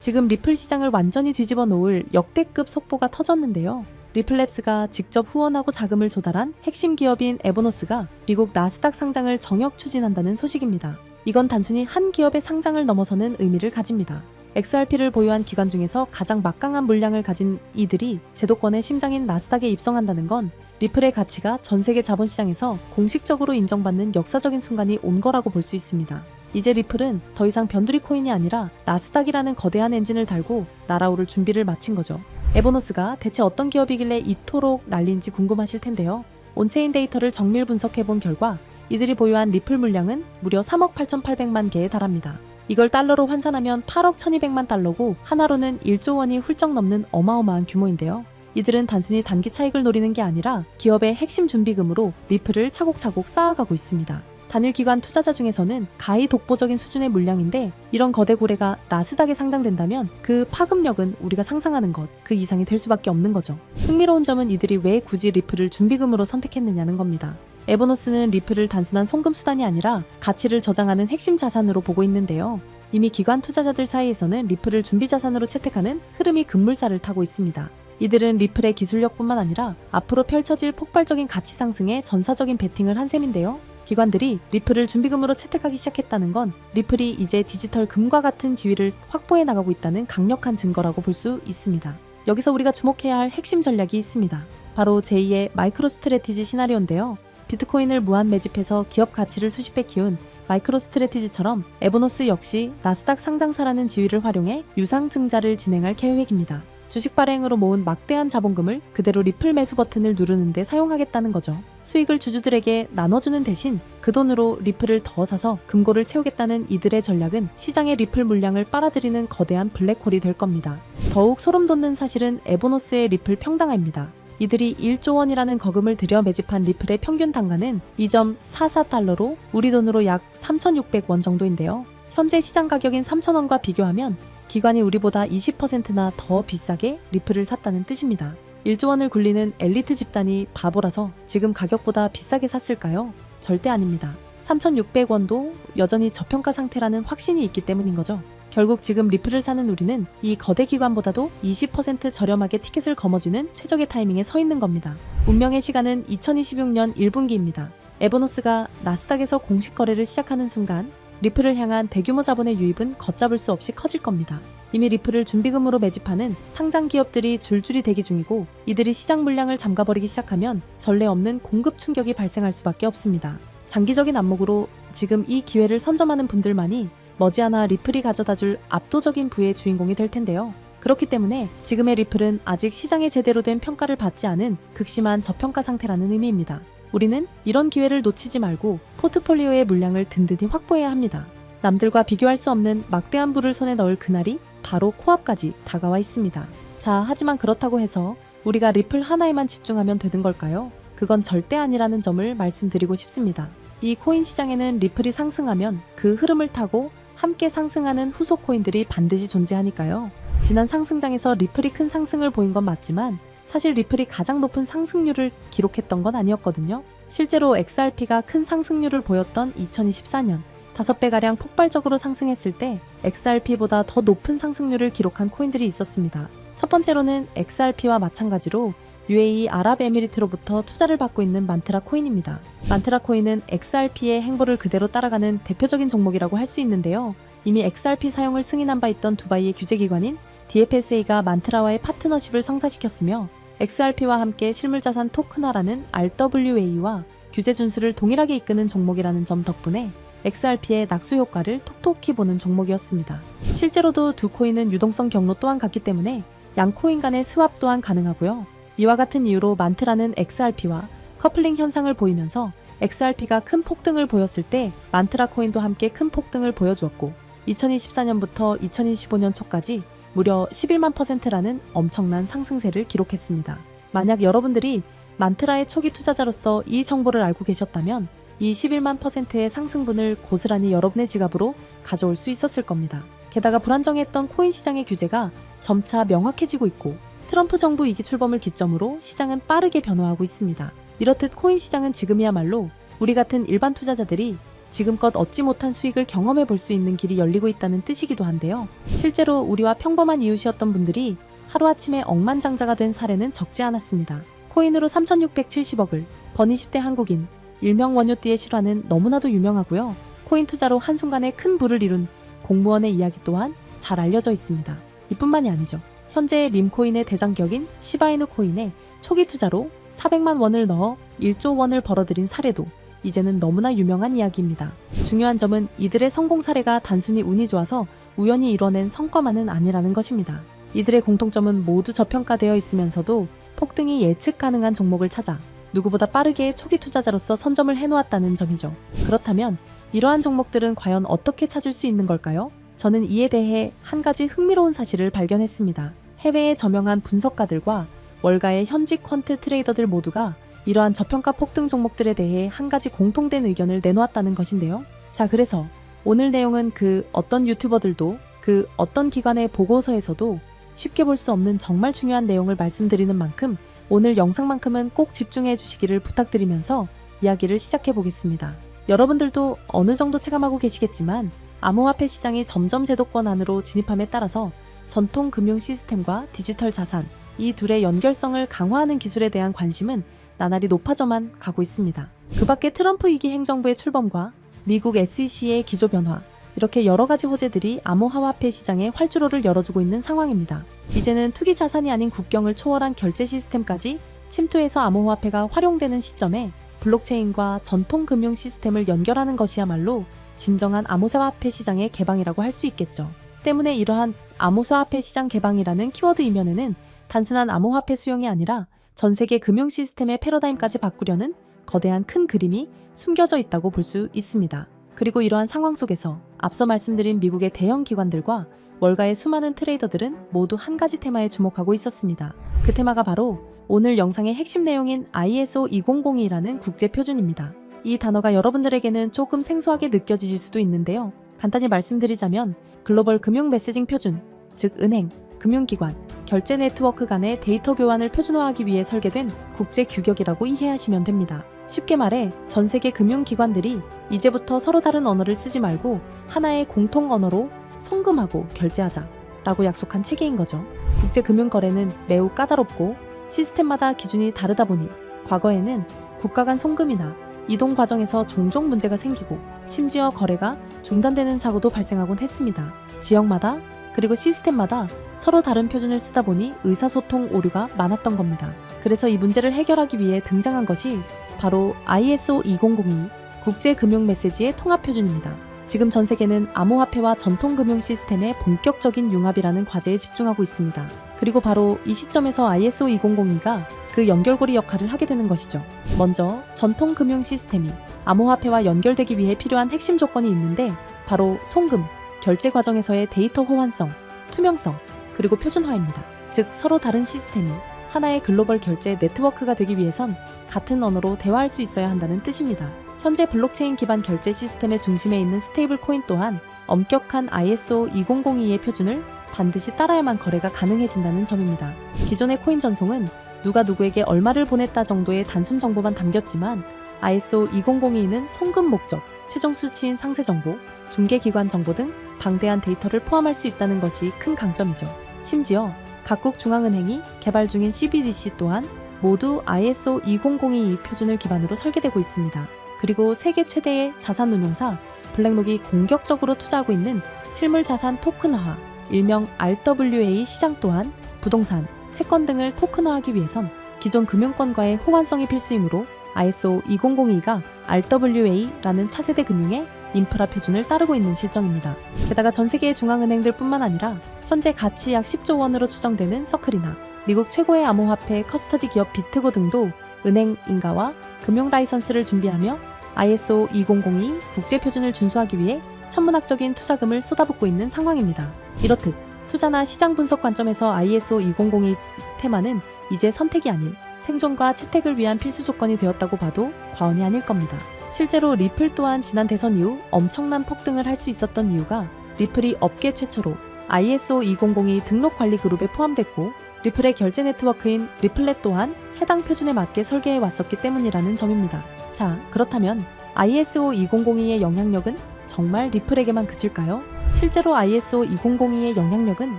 지금 리플 시장을 완전히 뒤집어 놓을 역대급 속보가 터졌는데요. 리플랩스가 직접 후원하고 자금을 조달한 핵심 기업인 에보노스가 미국 나스닥 상장을 정역 추진한다는 소식입니다. 이건 단순히 한 기업의 상장을 넘어서는 의미를 가집니다. XRP를 보유한 기관 중에서 가장 막강한 물량을 가진 이들이 제도권의 심장인 나스닥에 입성한다는 건 리플의 가치가 전 세계 자본시장에서 공식적으로 인정받는 역사적인 순간이 온 거라고 볼 수 있습니다. 이제 리플은 더 이상 변두리 코인이 아니라 나스닥이라는 거대한 엔진을 달고 날아오를 준비를 마친 거죠. 에보노스가 대체 어떤 기업이길래 이토록 난리인지 궁금하실 텐데요. 온체인 데이터를 정밀 분석해본 결과 이들이 보유한 리플 물량은 무려 3억 8,800만 개에 달합니다. 이걸 달러로 환산하면 8억 1200만 달러고 하나로는 1조 원이 훌쩍 넘는 어마어마한 규모인데요. 이들은 단순히 단기 차익을 노리는 게 아니라 기업의 핵심 준비금으로 리플을 차곡차곡 쌓아가고 있습니다. 단일 기관 투자자 중에서는 가히 독보적인 수준의 물량인데 이런 거대 고래가 나스닥에 상장된다면 그 파급력은 우리가 상상하는 것 그 이상이 될 수밖에 없는 거죠. 흥미로운 점은 이들이 왜 굳이 리플을 준비금으로 선택했느냐는 겁니다. 에보노스는 리플을 단순한 송금 수단이 아니라 가치를 저장하는 핵심 자산으로 보고 있는데요. 이미 기관 투자자들 사이에서는 리플을 준비 자산으로 채택하는 흐름이 급물살을 타고 있습니다. 이들은 리플의 기술력뿐만 아니라 앞으로 펼쳐질 폭발적인 가치 상승에 전사적인 베팅을 한 셈인데요. 기관들이 리플을 준비금으로 채택하기 시작했다는 건 리플이 이제 디지털 금과 같은 지위를 확보해 나가고 있다는 강력한 증거라고 볼 수 있습니다. 여기서 우리가 주목해야 할 핵심 전략이 있습니다. 바로 제2의 마이크로 스트래티지 시나리오인데요. 비트코인을 무한 매집해서 기업 가치를 수십 배 키운 마이크로 스트래티지처럼 에보노스 역시 나스닥 상장사라는 지위를 활용해 유상증자를 진행할 계획입니다. 주식 발행으로 모은 막대한 자본금을 그대로 리플 매수 버튼을 누르는 데 사용하겠다는 거죠. 수익을 주주들에게 나눠주는 대신 그 돈으로 리플을 더 사서 금고를 채우겠다는 이들의 전략은 시장의 리플 물량을 빨아들이는 거대한 블랙홀이 될 겁니다. 더욱 소름 돋는 사실은 에보노스의 리플 평당화입니다. 이들이 1조 원이라는 거금을 들여 매집한 리플의 평균 단가는 2.44달러로 우리 돈으로 약 3,600원 정도인데요. 현재 시장 가격인 3,000원과 비교하면 기관이 우리보다 20%나 더 비싸게 리플을 샀다는 뜻입니다. 1조 원을 굴리는 엘리트 집단이 바보라서 지금 가격보다 비싸게 샀을까요? 절대 아닙니다. 3,600원도 여전히 저평가 상태라는 확신이 있기 때문인 거죠. 결국 지금 리플을 사는 우리는 이 거대 기관보다도 20% 저렴하게 티켓을 거머쥐는 최적의 타이밍에 서 있는 겁니다. 운명의 시간은 2026년 1분기입니다. 에보노스가 나스닥에서 공식 거래를 시작하는 순간 리플을 향한 대규모 자본의 유입은 걷잡을 수 없이 커질 겁니다. 이미 리플을 준비금으로 매집하는 상장 기업들이 줄줄이 대기 중이고 이들이 시장 물량을 잠가버리기 시작하면 전례 없는 공급 충격이 발생할 수밖에 없습니다. 장기적인 안목으로 지금 이 기회를 선점하는 분들만이 머지않아 리플이 가져다줄 압도적인 부의 주인공이 될 텐데요. 그렇기 때문에 지금의 리플은 아직 시장에 제대로 된 평가를 받지 않은 극심한 저평가 상태라는 의미입니다. 우리는 이런 기회를 놓치지 말고 포트폴리오의 물량을 든든히 확보해야 합니다. 남들과 비교할 수 없는 막대한 부를 손에 넣을 그날이 바로 코앞까지 다가와 있습니다. 자, 하지만 그렇다고 해서 우리가 리플 하나에만 집중하면 되는 걸까요? 그건 절대 아니라는 점을 말씀드리고 싶습니다. 이 코인 시장에는 리플이 상승하면 그 흐름을 타고 함께 상승하는 후속 코인들이 반드시 존재하니까요. 지난 상승장에서 리플이 큰 상승을 보인 건 맞지만 사실 리플이 가장 높은 상승률을 기록했던 건 아니었거든요. 실제로 XRP가 큰 상승률을 보였던 2024년 5배가량 폭발적으로 상승했을 때 XRP보다 더 높은 상승률을 기록한 코인들이 있었습니다. 첫 번째로는 XRP와 마찬가지로 UAE 아랍에미리트로부터 투자를 받고 있는 만트라 코인입니다. 만트라 코인은 XRP의 행보를 그대로 따라가는 대표적인 종목이라고 할 수 있는데요. 이미 XRP 사용을 승인한 바 있던 두바이의 규제기관인 DFSA가 만트라와의 파트너십을 성사시켰으며 XRP와 함께 실물자산 토큰화라는 RWA와 규제 준수를 동일하게 이끄는 종목이라는 점 덕분에 XRP의 낙수 효과를 톡톡히 보는 종목이었습니다. 실제로도 두 코인은 유동성 경로 또한 같기 때문에 양 코인 간의 스왑 또한 가능하고요. 이와 같은 이유로 만트라는 XRP와 커플링 현상을 보이면서 XRP가 큰 폭등을 보였을 때 만트라 코인도 함께 큰 폭등을 보여주었고 2024년부터 2025년 초까지 무려 11만 %라는 엄청난 상승세를 기록했습니다. 만약 여러분들이 만트라의 초기 투자자로서 이 정보를 알고 계셨다면 이 11만 %의 상승분을 고스란히 여러분의 지갑으로 가져올 수 있었을 겁니다. 게다가 불안정했던 코인 시장의 규제가 점차 명확해지고 있고 트럼프 정부 위기 출범을 기점으로 시장은 빠르게 변화하고 있습니다. 이렇듯 코인 시장은 지금이야말로 우리 같은 일반 투자자들이 지금껏 얻지 못한 수익을 경험해 볼 수 있는 길이 열리고 있다는 뜻이기도 한데요. 실제로 우리와 평범한 이웃이었던 분들이 하루아침에 억만장자가 된 사례는 적지 않았습니다. 코인으로 3,670억을 번 20대 한국인, 일명 원효띠의 실화는 너무나도 유명하고요. 코인 투자로 한순간에 큰 부를 이룬 공무원의 이야기 또한 잘 알려져 있습니다. 이뿐만이 아니죠. 현재의 밈코인의 대장격인 시바이누 코인에 초기 투자로 400만 원을 넣어 1조 원을 벌어들인 사례도 이제는 너무나 유명한 이야기입니다. 중요한 점은 이들의 성공 사례가 단순히 운이 좋아서 우연히 이뤄낸 성과만은 아니라는 것입니다. 이들의 공통점은 모두 저평가되어 있으면서도 폭등이 예측 가능한 종목을 찾아 누구보다 빠르게 초기 투자자로서 선점을 해놓았다는 점이죠. 그렇다면 이러한 종목들은 과연 어떻게 찾을 수 있는 걸까요? 저는 이에 대해 한 가지 흥미로운 사실을 발견했습니다. 해외의 저명한 분석가들과 월가의 현직 퀀트 트레이더들 모두가 이러한 저평가 폭등 종목들에 대해 한 가지 공통된 의견을 내놓았다는 것인데요. 자, 그래서 오늘 내용은 그 어떤 유튜버들도 그 어떤 기관의 보고서에서도 쉽게 볼 수 없는 정말 중요한 내용을 말씀드리는 만큼 오늘 영상만큼은 꼭 집중해 주시기를 부탁드리면서 이야기를 시작해 보겠습니다. 여러분들도 어느 정도 체감하고 계시겠지만 암호화폐 시장이 점점 제도권 안으로 진입함에 따라서 전통 금융 시스템과 디지털 자산, 이 둘의 연결성을 강화하는 기술에 대한 관심은 나날이 높아져만 가고 있습니다. 그 밖에 트럼프 2기 행정부의 출범과 미국 SEC의 기조 변화, 이렇게 여러 가지 호재들이 암호화폐 시장에 활주로를 열어주고 있는 상황입니다. 이제는 투기 자산이 아닌 국경을 초월한 결제 시스템까지 침투해서 암호화폐가 활용되는 시점에 블록체인과 전통 금융 시스템을 연결하는 것이야말로 진정한 암호화폐 시장의 개방이라고 할 수 있겠죠. 때문에 이러한 암호화폐 시장 개방이라는 키워드 이면에는 단순한 암호화폐 수용이 아니라 전 세계 금융 시스템의 패러다임까지 바꾸려는 거대한 큰 그림이 숨겨져 있다고 볼 수 있습니다. 그리고 이러한 상황 속에서 앞서 말씀드린 미국의 대형 기관들과 월가의 수많은 트레이더들은 모두 한 가지 테마에 주목하고 있었습니다. 그 테마가 바로 오늘 영상의 핵심 내용인 ISO 2002라는 국제 표준입니다. 이 단어가 여러분들에게는 조금 생소하게 느껴지실 수도 있는데요. 간단히 말씀드리자면 글로벌 금융 메시징 표준, 즉 은행, 금융기관, 결제 네트워크 간의 데이터 교환을 표준화하기 위해 설계된 국제 규격이라고 이해하시면 됩니다. 쉽게 말해 전 세계 금융기관들이 이제부터 서로 다른 언어를 쓰지 말고 하나의 공통 언어로 송금하고 결제하자 라고 약속한 체계인 거죠. 국제 금융거래는 매우 까다롭고 시스템마다 기준이 다르다 보니 과거에는 국가 간 송금이나 이동 과정에서 종종 문제가 생기고 심지어 거래가 중단되는 사고도 발생하곤 했습니다. 지역마다 그리고 시스템마다 서로 다른 표준을 쓰다 보니 의사소통 오류가 많았던 겁니다. 그래서 이 문제를 해결하기 위해 등장한 것이 바로 ISO 2002 국제금융 메시지의 통합 표준입니다. 지금 전 세계는 암호화폐와 전통금융 시스템의 본격적인 융합이라는 과제에 집중하고 있습니다. 그리고 바로 이 시점에서 ISO 2002가 그 연결고리 역할을 하게 되는 것이죠. 먼저 전통금융 시스템이 암호화폐와 연결되기 위해 필요한 핵심 조건이 있는데 바로 송금, 결제 과정에서의 데이터 호환성, 투명성, 그리고 표준화입니다. 즉 서로 다른 시스템이 하나의 글로벌 결제 네트워크가 되기 위해선 같은 언어로 대화할 수 있어야 한다는 뜻입니다. 현재 블록체인 기반 결제 시스템의 중심에 있는 스테이블 코인 또한 엄격한 ISO 2002의 표준을 반드시 따라야만 거래가 가능해진다는 점입니다. 기존의 코인 전송은 누가 누구에게 얼마를 보냈다 정도의 단순 정보만 담겼지만 ISO 2002는 송금 목적, 최종 수치인 상세 정보, 중개기관 정보 등 방대한 데이터를 포함할 수 있다는 것이 큰 강점이죠. 심지어 각국 중앙은행이 개발 중인 CBDC 또한 모두 ISO 2002 표준을 기반으로 설계되고 있습니다. 그리고 세계 최대의 자산운용사 블랙록이 공격적으로 투자하고 있는 실물자산 토큰화, 일명 RWA 시장 또한 부동산, 채권 등을 토큰화하기 위해선 기존 금융권과의 호환성이 필수이므로 ISO 2002가 RWA라는 차세대 금융의 인프라 표준을 따르고 있는 실정입니다. 게다가 전 세계의 중앙은행들 뿐만 아니라 현재 가치 약 10조 원으로 추정되는 서클이나 미국 최고의 암호화폐 커스터디 기업 비트고 등도 은행 인가와 금융 라이선스를 준비하며 ISO 2002 국제 표준을 준수하기 위해 천문학적인 투자금을 쏟아붓고 있는 상황입니다. 이렇듯 투자나 시장 분석 관점에서 ISO 2002 테마는 이제 선택이 아닌 생존과 채택을 위한 필수 조건이 되었다고 봐도 과언이 아닐 겁니다. 실제로 리플 또한 지난 대선 이후 엄청난 폭등을 할 수 있었던 이유가 리플이 업계 최초로 ISO 2002 등록 관리 그룹에 포함됐고 리플의 결제 네트워크인 리플렛 또한 해당 표준에 맞게 설계해 왔었기 때문이라는 점입니다. 자, 그렇다면 ISO 2002의 영향력은 정말 리플에게만 그칠까요? 실제로 ISO 2002의 영향력은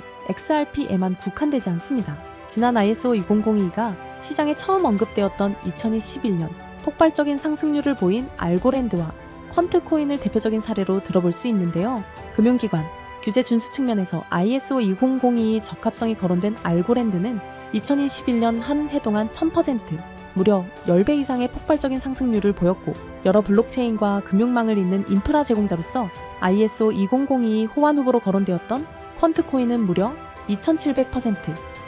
XRP에만 국한되지 않습니다. 지난 ISO 2002가 시장에 처음 언급되었던 2021년 폭발적인 상승률을 보인 알고랜드와 퀀트코인을 대표적인 사례로 들어볼 수 있는데요. 금융기관, 규제 준수 측면에서 ISO 2002의 적합성이 거론된 알고랜드는 2021년 한 해 동안 1000%, 무려 10배 이상의 폭발적인 상승률을 보였고, 여러 블록체인과 금융망을 잇는 인프라 제공자로서 ISO 2002의 호환 후보로 거론되었던 퀀트코인은 무려 2700%,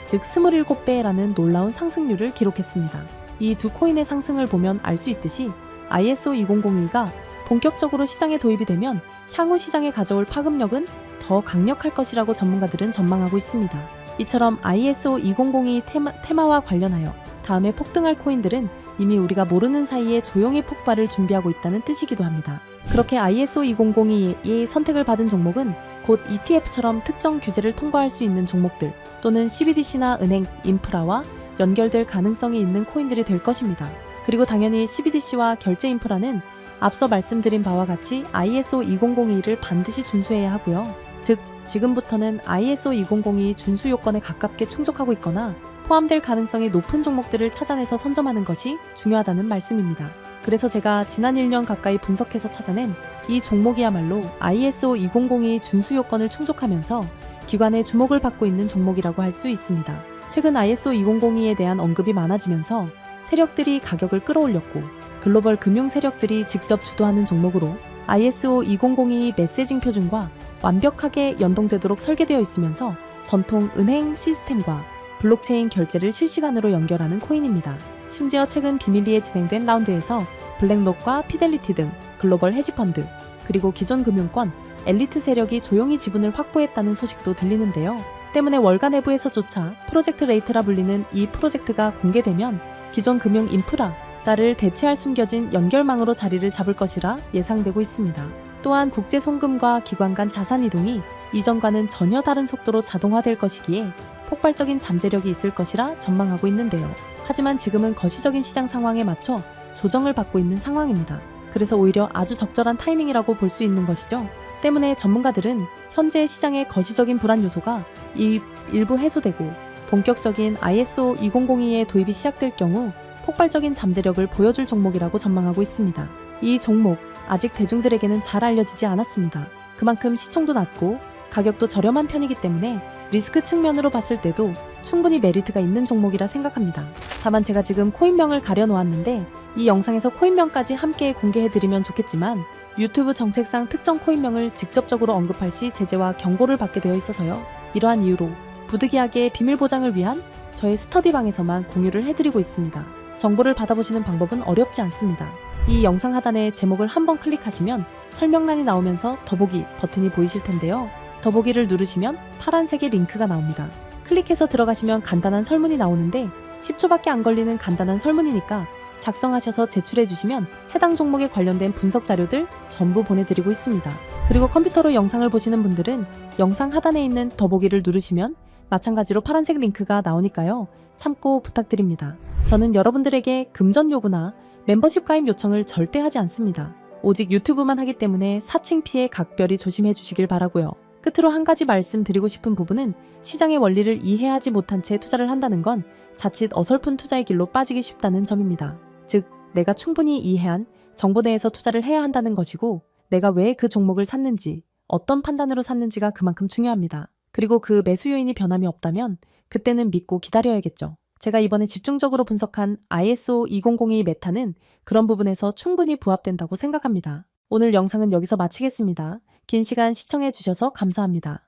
즉 27배라는 놀라운 상승률을 기록했습니다. 이 두 코인의 상승을 보면 알 수 있듯이 ISO 2002가 본격적으로 시장에 도입이 되면 향후 시장에 가져올 파급력은 더 강력할 것이라고 전문가들은 전망하고 있습니다. 이처럼 ISO 2002 테마와 관련하여 다음에 폭등할 코인들은 이미 우리가 모르는 사이에 조용히 폭발을 준비하고 있다는 뜻이기도 합니다. 그렇게 ISO 2002의 선택을 받은 종목은 곧 ETF처럼 특정 규제를 통과할 수 있는 종목들 또는 CBDC나 은행, 인프라와 연결될 가능성이 있는 코인들이 될 것입니다. 그리고 당연히 CBDC와 결제 인프라는 앞서 말씀드린 바와 같이 ISO 2002를 반드시 준수해야 하고요. 즉, 지금부터는 ISO 2002 준수 요건에 가깝게 충족하고 있거나 포함될 가능성이 높은 종목들을 찾아내서 선점하는 것이 중요하다는 말씀입니다. 그래서 제가 지난 1년 가까이 분석해서 찾아낸 이 종목이야말로 ISO 2002 준수 요건을 충족하면서 기관의 주목을 받고 있는 종목이라고 할 수 있습니다. 최근 ISO 2002에 대한 언급이 많아지면서 세력들이 가격을 끌어올렸고 글로벌 금융 세력들이 직접 주도하는 종목으로 ISO 2002 메시징 표준과 완벽하게 연동되도록 설계되어 있으면서 전통 은행 시스템과 블록체인 결제를 실시간으로 연결하는 코인입니다. 심지어 최근 비밀리에 진행된 라운드에서 블랙록과 피델리티 등 글로벌 헤지펀드, 그리고 기존 금융권, 엘리트 세력이 조용히 지분을 확보했다는 소식도 들리는데요. 때문에 월가 내부에서조차 프로젝트 레이트라 불리는 이 프로젝트가 공개되면 기존 금융 인프라를 대체할 숨겨진 연결망으로 자리를 잡을 것이라 예상되고 있습니다. 또한 국제 송금과 기관 간 자산 이동이 이전과는 전혀 다른 속도로 자동화될 것이기에 폭발적인 잠재력이 있을 것이라 전망하고 있는데요. 하지만 지금은 거시적인 시장 상황에 맞춰 조정을 받고 있는 상황입니다. 그래서 오히려 아주 적절한 타이밍이라고 볼 수 있는 것이죠. 때문에 전문가들은 현재 시장의 거시적인 불안 요소가 일부 해소되고 본격적인 ISO 2002의 도입이 시작될 경우 폭발적인 잠재력을 보여줄 종목이라고 전망하고 있습니다. 이 종목 아직 대중들에게는 잘 알려지지 않았습니다. 그만큼 시총도 낮고 가격도 저렴한 편이기 때문에 리스크 측면으로 봤을 때도 충분히 메리트가 있는 종목이라 생각합니다. 다만 제가 지금 코인명을 가려놓았는데 이 영상에서 코인명까지 함께 공개해드리면 좋겠지만 유튜브 정책상 특정 코인명을 직접적으로 언급할 시 제재와 경고를 받게 되어 있어서요. 이러한 이유로 부득이하게 비밀 보장을 위한 저의 스터디방에서만 공유를 해드리고 있습니다. 정보를 받아보시는 방법은 어렵지 않습니다. 이 영상 하단에 제목을 한번 클릭하시면 설명란이 나오면서 더보기 버튼이 보이실 텐데요. 더보기를 누르시면 파란색의 링크가 나옵니다. 클릭해서 들어가시면 간단한 설문이 나오는데 10초밖에 안 걸리는 간단한 설문이니까 작성하셔서 제출해 주시면 해당 종목에 관련된 분석 자료들 전부 보내드리고 있습니다. 그리고 컴퓨터로 영상을 보시는 분들은 영상 하단에 있는 더보기를 누르시면 마찬가지로 파란색 링크가 나오니까요. 참고 부탁드립니다. 저는 여러분들에게 금전 요구나 멤버십 가입 요청을 절대 하지 않습니다. 오직 유튜브만 하기 때문에 사칭 피해 각별히 조심해 주시길 바라고요. 끝으로 한 가지 말씀드리고 싶은 부분은 시장의 원리를 이해하지 못한 채 투자를 한다는 건 자칫 어설픈 투자의 길로 빠지기 쉽다는 점입니다. 즉, 내가 충분히 이해한 정보 내에서 투자를 해야 한다는 것이고 내가 왜 그 종목을 샀는지, 어떤 판단으로 샀는지가 그만큼 중요합니다. 그리고 그 매수 요인이 변함이 없다면 그때는 믿고 기다려야겠죠. 제가 이번에 집중적으로 분석한 ISO 2002 메타는 그런 부분에서 충분히 부합된다고 생각합니다. 오늘 영상은 여기서 마치겠습니다. 긴 시간 시청해 주셔서 감사합니다.